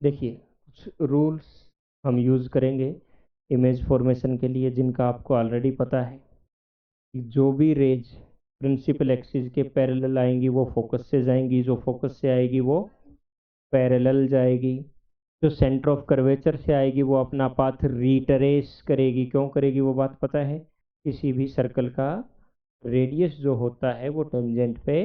देखिए, कुछ रूल्स हम यूज़ करेंगे इमेज फॉर्मेशन के लिए, जिनका आपको ऑलरेडी पता है कि जो भी रेज प्रिंसिपल एक्सिस के पैरेलल आएंगी वो फोकस से जाएंगी, जो फोकस से आएगी वो पैरेलल जाएगी, जो सेंटर ऑफ कर्वेचर से आएगी वो अपना पाथ रिट्रेस करेगी। क्यों करेगी वो बात पता है? किसी भी सर्कल का रेडियस जो होता है वो टेंजेंट पे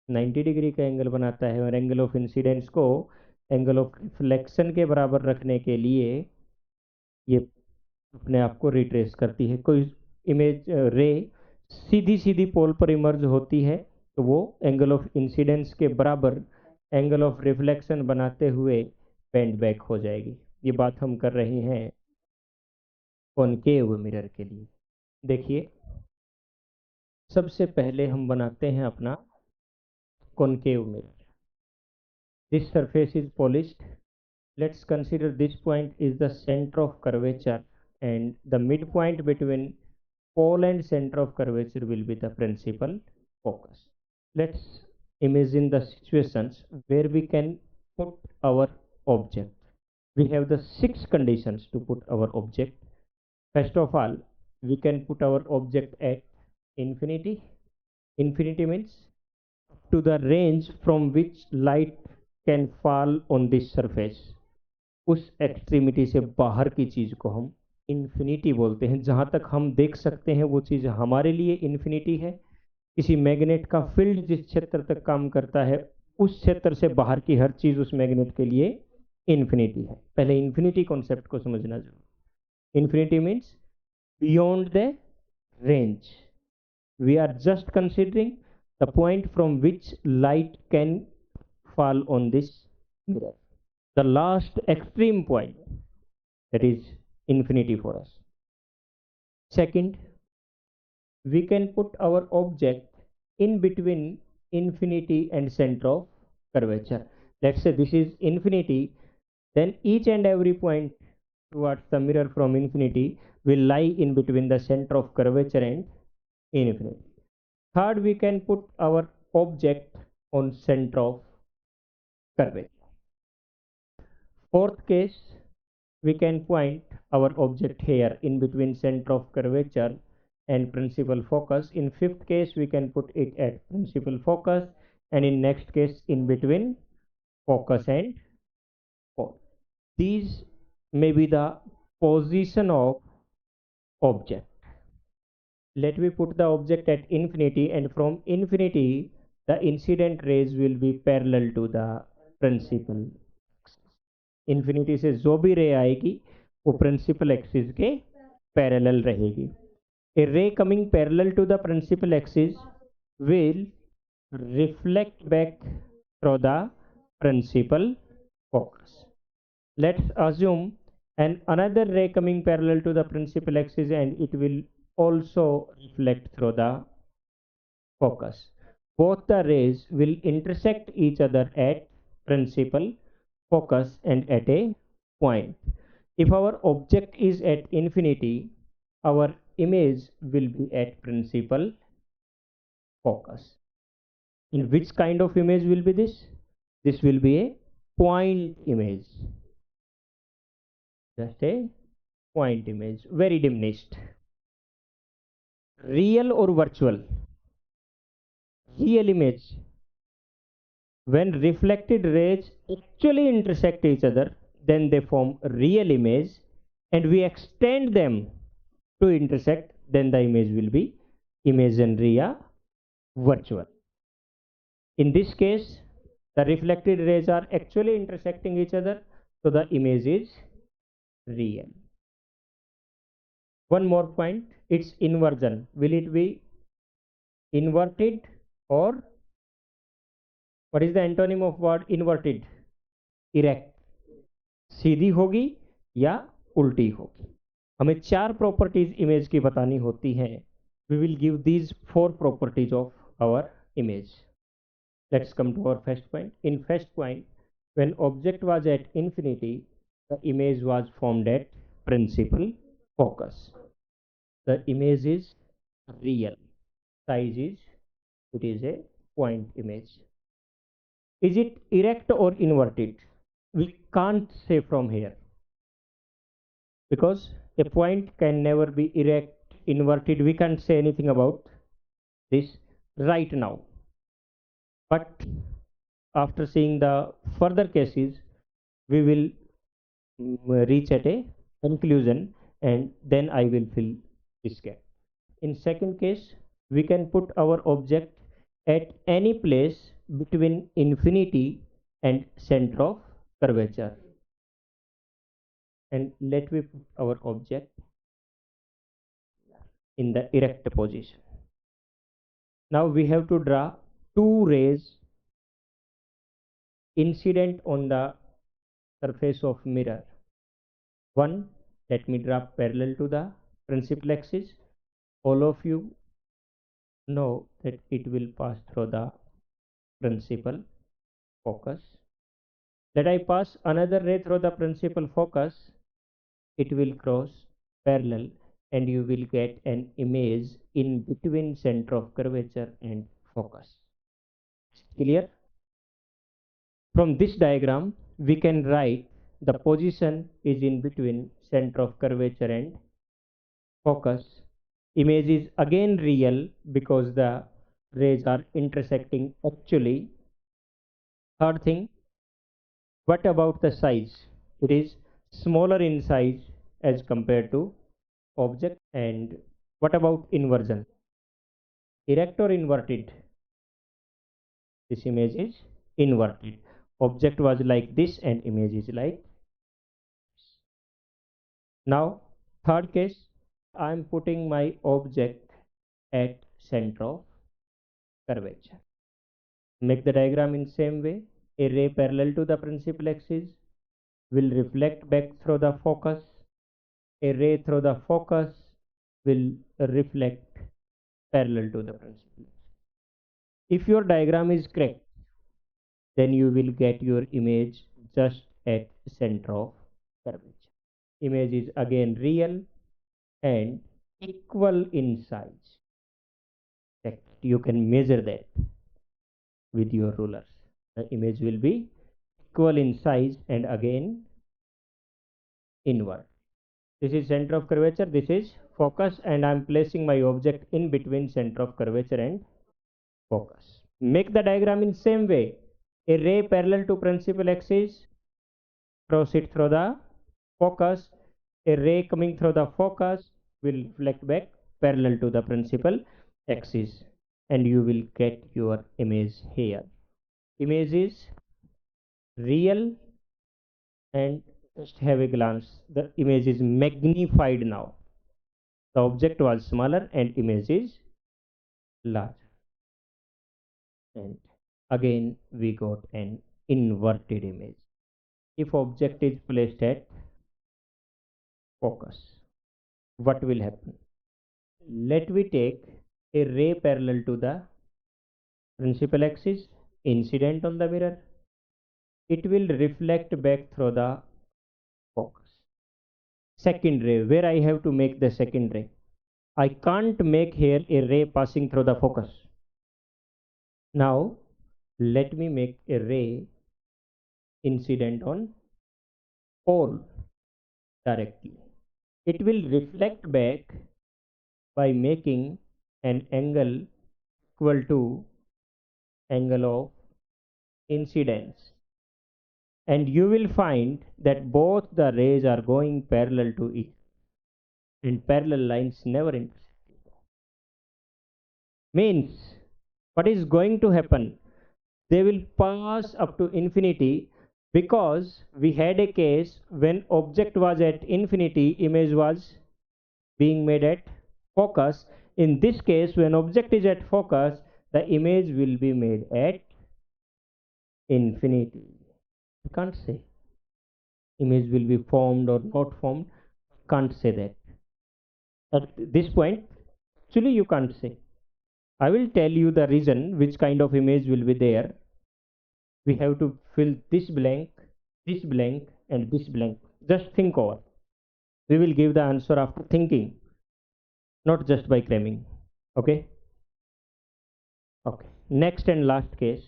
90 डिग्री का एंगल बनाता है, और एंगल ऑफ इंसिडेंस को एंगल ऑफ रिफ्लेक्शन के बराबर रखने के लिए ये अपने आप को रिट्रेस करती है। कोई इमेज रे सीधी सीधी पोल पर इमर्ज होती है तो वो एंगल ऑफ इंसिडेंस के बराबर एंगल ऑफ रिफ्लेक्शन बनाते हुए बेंड बैक हो जाएगी। ये बात हम कर रहे हैं कॉनकेव मिरर के लिए। देखिए, सबसे पहले हम बनाते हैं अपना concave mirror. This surface is polished. Let's consider this point is the center of curvature, and the midpoint between pole and center of curvature will be the principal focus. Let's imagine the situations where we can put our object. We have the 6 conditions to put our object. First of all, we can put our object at infinity. Infinity means to the range from which light can fall on this surface. उस extremity से बाहर की चीज को हम infinity बोलते हैं। जहां तक हम देख सकते हैं वो चीज हमारे लिए इन्फिनिटी है। किसी मैग्नेट का फील्ड जिस क्षेत्र तक काम करता है उस क्षेत्र से बाहर की हर चीज उस मैग्नेट के लिए इन्फिनिटी है। पहले इन्फिनिटी कॉन्सेप्ट को समझना जरूर। Infinity means beyond the range. We are just considering the point from which light can fall on this mirror, the last extreme point, that is infinity for us. Second, we can put our object in between infinity and center of curvature. Let's say this is infinity, then each and every point towards the mirror from infinity will lie in between the center of curvature and infinity. Third, we can put our object on center of curvature. Fourth case, we can point our object here in between center of curvature and principal focus. In fifth case, we can put it at principal focus, and in next case in between focus and pole. These may be the position of object. Let me put the object at infinity, and from infinity the incident rays will be parallel to the principal. Infinity से जो भी रे आएगी वो principal axis के parallel रहेगी। A ray coming parallel to the principal axis will reflect back through the principal focus. Let's assume another ray coming parallel to the principal axis, and it will also reflect through the focus. Both the rays will intersect each other at principal focus and at a point. If our object is at infinity, our image will be at principal focus. In which kind of image will be this? This will be a point image. Just a point image, very diminished. Real or virtual? Real image. When reflected rays actually intersect each other, then they form real image, and we extend them to intersect, then the image will be imaginary or virtual. In this case, the reflected rays are actually intersecting each other, so the image is real. One more point, its inversion. Will it be inverted, or what is the antonym of word inverted? Erect. सीधी होगी या उल्टी होगी? हमें 4 properties image की बतानी होती हैं. We will give these 4 properties of our image. Let's come to our first point. In first point, when object was at infinity, the image was formed at principal focus. The image is real. Size is, it is a point image. Is it erect or inverted? we can't say from here, because a point can never be erect, inverted. We can't say anything about this right now. But after seeing the further cases, we will reach at a conclusion, and then I will fill this gap. In second case, we can put our object at any place between infinity and center of curvature. And let me put our object in the erect position. Now we have to draw two rays incident on the surface of mirror. One, let me draw parallel to the principal axis. All of you know that it will pass through the principal focus. Let I pass another ray through the principal focus. It will cross parallel and you will get an image in between center of curvature and focus. Clear? From this diagram, we can write the position is in between center of curvature and focus. Image is again real because the rays are intersecting actually. Third thing, what about the size? It is smaller in size as compared to object. And what about inversion? Erect or inverted? This image is inverted. Object was like this and image is like this. Now third case, I am putting my object at center of curvature. Make the diagram in same way. A ray parallel to the principal axis will reflect back through the focus. A ray through the focus will reflect parallel to the principal. If your diagram is correct, then you will get your image just at center of curvature. Image is again real and equal in size. You can measure that with your rulers. The image will be equal in size and again inward. This is center of curvature, this is focus, and I am placing my object in between center of curvature and focus. Make the diagram in same way. A ray parallel to principal axis, cross it through the focus. A ray coming through the focus will reflect back parallel to the principal axis, and you will get your image here. Image is real, and just have a glance. The image is magnified now. The object was smaller and image is large. And again we got an inverted image. If object is placed at focus, what will happen? Let me take a ray parallel to the principal axis, incident on the mirror. It will reflect back through the focus. Second ray, where I have to make the second ray? I can't make here a ray passing through the focus. Now let me make a ray incident on pole directly. It will reflect back by making an angle equal to angle of incidence, and you will find that both the rays are going parallel to each, and parallel lines never intersect. Means what is going to happen? They will pass up to infinity, because we had a case when object was at infinity, image was being made at focus. In this case, when object is at focus, the image will be made at infinity. You can't say image will be formed or not formed. Can't say that. At this point, actually you can't say. I will tell you the reason which kind of image will be there. We have to fill this blank, and this blank. Just think over. We will give the answer after thinking, not just by cramming. Okay? Okay. Next and last case.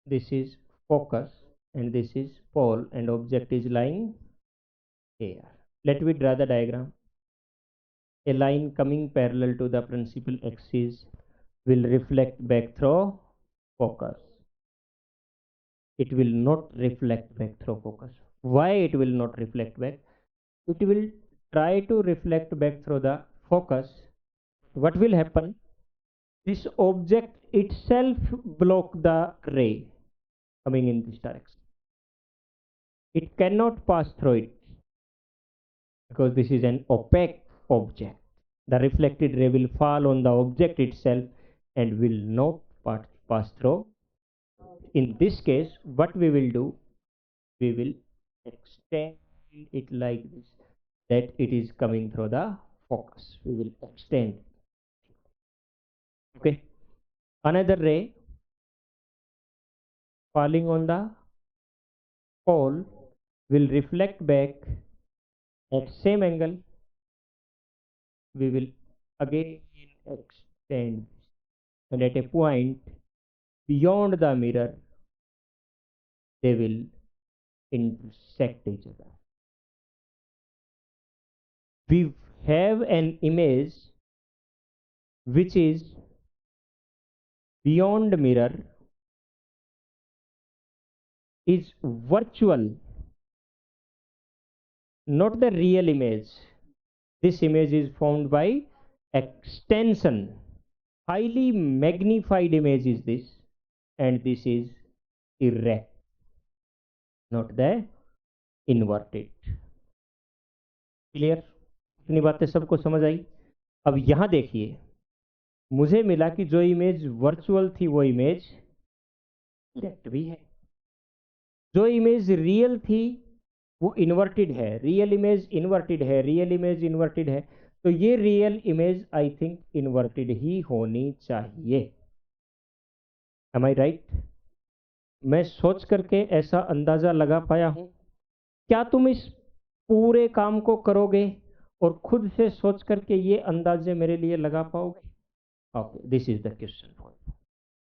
This is focus. and this is pole, and object is lying here. Let me draw the diagram. A line coming parallel to the principal axis will reflect back through focus. It will not reflect back through focus. Why it will not reflect back? It will try to reflect back through the focus. What will happen? This object itself block the ray coming in this direction. It cannot pass through it because this is an opaque object. The reflected ray will fall on the object itself and will not pass through. In this case, what we will do, we will extend it like this, that it is coming through the focus. We will extend. Okay. Another ray falling on the pole will reflect back at same angle. We will again extend, and at a point beyond the mirror they will intersect each other. We have an image which is beyond mirror, is virtual, not the real image. This image is formed by extension. Highly magnified image is this, and this is erect, not the inverted. Clear? इतनी बातें सबको समझ आई? अब यहां देखिए, मुझे मिला कि जो इमेज वर्चुअल थी वो इमेज इरेक्ट भी है, जो इमेज रियल थी वो इन्वर्टेड है, रियल इमेज इन्वर्टेड है, रियल इमेज इन्वर्टेड है, तो ये real image I think inverted ही होनी चाहिए. Am I right? मैं सोच करके ऐसा अंदाजा लगा पाया हूं. क्या तुम इस पूरे काम को करोगे और खुद से सोच करके ये अंदाजे मेरे लिए लगा पाओगे? Okay, this is the question.